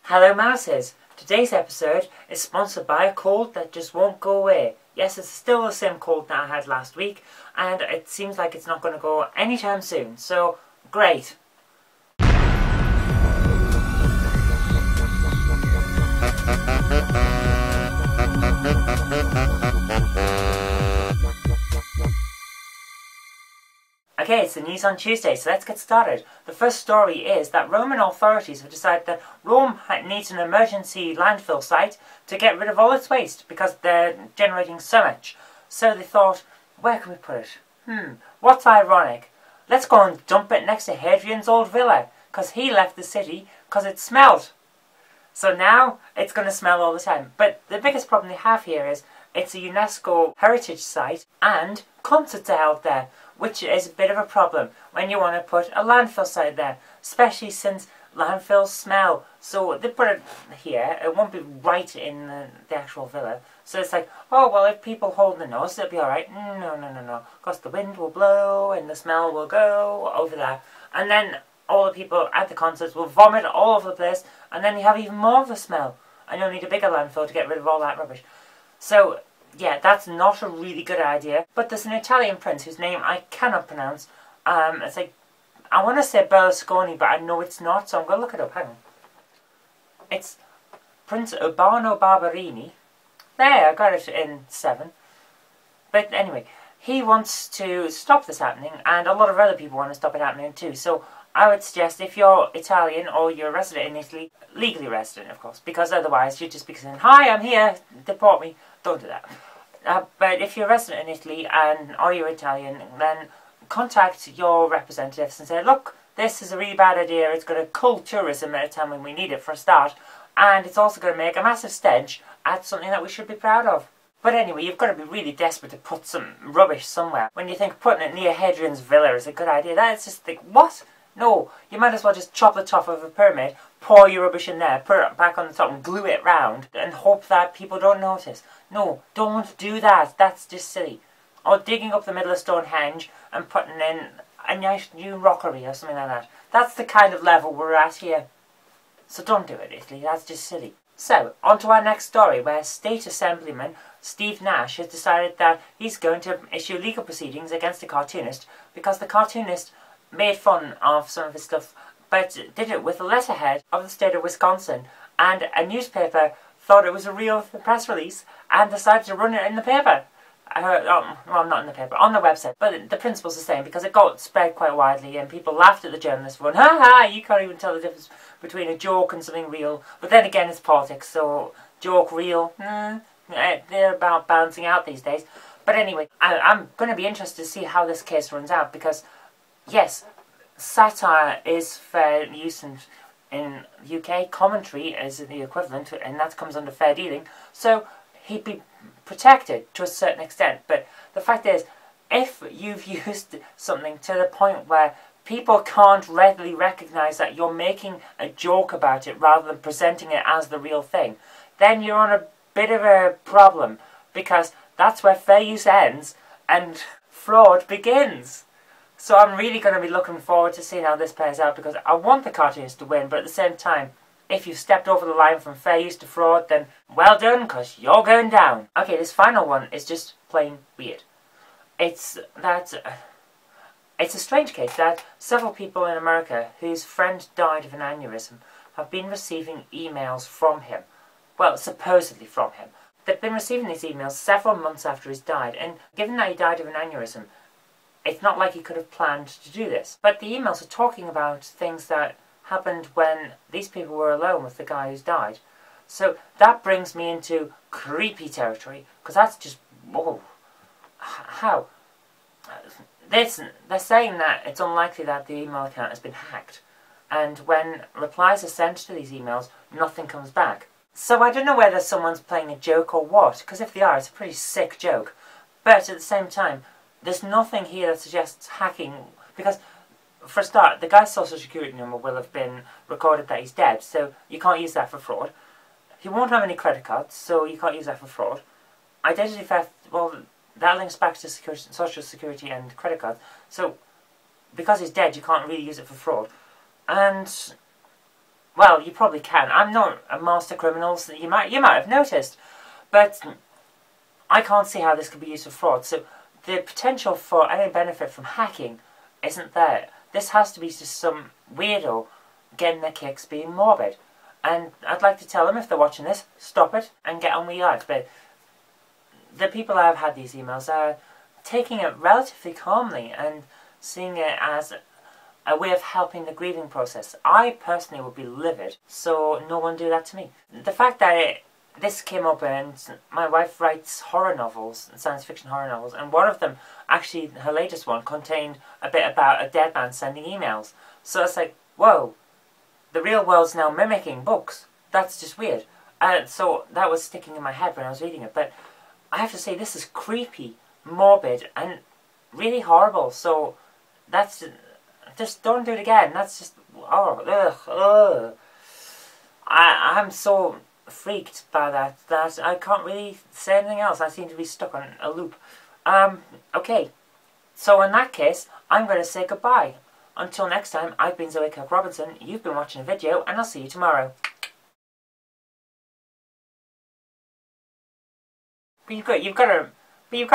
Hello Mouses! Today's episode is sponsored by a cold that just won't go away. Yes, it's still the same cold that I had last week, and it seems like it's not going to go anytime soon, so great! Okay, it's the news on Tuesday, so let's get started. The first story is that Roman authorities have decided that Rome needs an emergency landfill site to get rid of all its waste because they're generating so much. So they thought, where can we put it? What's ironic? Let's go and dump it next to Hadrian's old villa, because he left the city because it smelled. So now it's going to smell all the time. But the biggest problem they have here is it's a UNESCO heritage site and concerts are held there, which is a bit of a problem when you want to put a landfill site there, especially since landfills smell. So they put it here, it won't be right in the actual villa. So it's like, oh well, if people hold the nose, it'll be alright. No. Because the wind will blow and the smell will go over there. And then all the people at the concerts will vomit all over the place, and then you have even more of a smell. And you'll need a bigger landfill to get rid of all that rubbish. So yeah, that's not a really good idea. But there's an Italian prince whose name I cannot pronounce. It's like, I want to say Berlusconi, but I know it's not, so I'm going to look it up. Hang on. It's Prince Urbano Barberini. There, I got it in 7. But anyway, he wants to stop this happening, and a lot of other people want to stop it happening too. So I would suggest if you're Italian or you're a resident in Italy, legally resident of course, because otherwise you'd just be saying, hi, I'm here, deport me. Don't do that. But if you're a resident in Italy or you're Italian, then contact your representatives and say, look, this is a really bad idea, it's going to cull tourism at a time when we need it for a start, and it's also going to make a massive stench at something that we should be proud of. But anyway, you've got to be really desperate to put some rubbish somewhere. When you think putting it near Hadrian's villa is a good idea, that's just like, what? No, you might as well just chop the top of a pyramid, pour your rubbish in there, put it back on the top and glue it round, and hope that people don't notice. No, don't do that, that's just silly. Or digging up the middle of Stonehenge and putting in a nice new rockery or something like that. That's the kind of level we're at here. So don't do it, Italy, that's just silly. So, on to our next story, where State Assemblyman Steve Nash has decided that he's going to issue legal proceedings against a cartoonist because the cartoonist made fun of some of his stuff, but did it with a letterhead of the state of Wisconsin, and a newspaper thought it was a real press release and decided to run it in the paper. Well, not in the paper, on the website. But the principle's the same, because it got spread quite widely and people laughed at the journalist for, ha ha, you can't even tell the difference between a joke and something real. But then again, it's politics, so joke, real, they're about balancing out these days. But anyway, I'm going to be interested to see how this case runs out, because yes, satire is fair use in the UK, commentary is the equivalent, and that comes under fair dealing, so he'd be protected to a certain extent. But the fact is, if you've used something to the point where people can't readily recognise that you're making a joke about it rather than presenting it as the real thing, then you're on a bit of a problem, because that's where fair use ends and fraud begins. So I'm really going to be looking forward to seeing how this plays out, because I want the cartoonist to win, but at the same time, if you've stepped over the line from fair use to fraud, then well done, because you're going down. Okay, this final one is just plain weird. It's a strange case that several people in America whose friend died of an aneurysm have been receiving emails from him. Well, supposedly from him. They've been receiving these emails several months after he's died, and given that he died of an aneurysm, it's not like he could have planned to do this. But the emails are talking about things that happened when these people were alone with the guy who's died. So that brings me into creepy territory, because that's just, whoa. How? They're saying that it's unlikely that the email account has been hacked, and when replies are sent to these emails, nothing comes back. So I don't know whether someone's playing a joke or what, because if they are, it's a pretty sick joke. But at the same time, there's nothing here that suggests hacking, because, for a start, the guy's social security number will have been recorded that he's dead, so you can't use that for fraud. He won't have any credit cards, so you can't use that for fraud. Identity theft, well, that links back to social security and credit cards, so because he's dead, you can't really use it for fraud. And well, you probably can. I'm not a master criminal, so you might have noticed. But I can't see how this could be used for fraud. So the potential for any benefit from hacking isn't there. This has to be just some weirdo getting their kicks being morbid. And I'd like to tell them, if they're watching this, stop it and get on with your life. But the people that have had these emails are taking it relatively calmly and seeing it as a way of helping the grieving process. I personally would be livid, so no one do that to me. The fact that this came up, and my wife writes horror novels, science fiction horror novels, and one of them, actually her latest one, contained a bit about a dead man sending emails. So it's like, whoa, the real world's now mimicking books. That's just weird. So that was sticking in my head when I was reading it. But I have to say, this is creepy, morbid, and really horrible. So that's just don't do it again. That's just I'm so freaked by that I can't really say anything else. I seem to be stuck on a loop. Okay, so in that case, I'm going to say goodbye. Until next time, I've been Zoe Kirk-Robinson, you've been watching a video, and I'll see you tomorrow. But you've got to be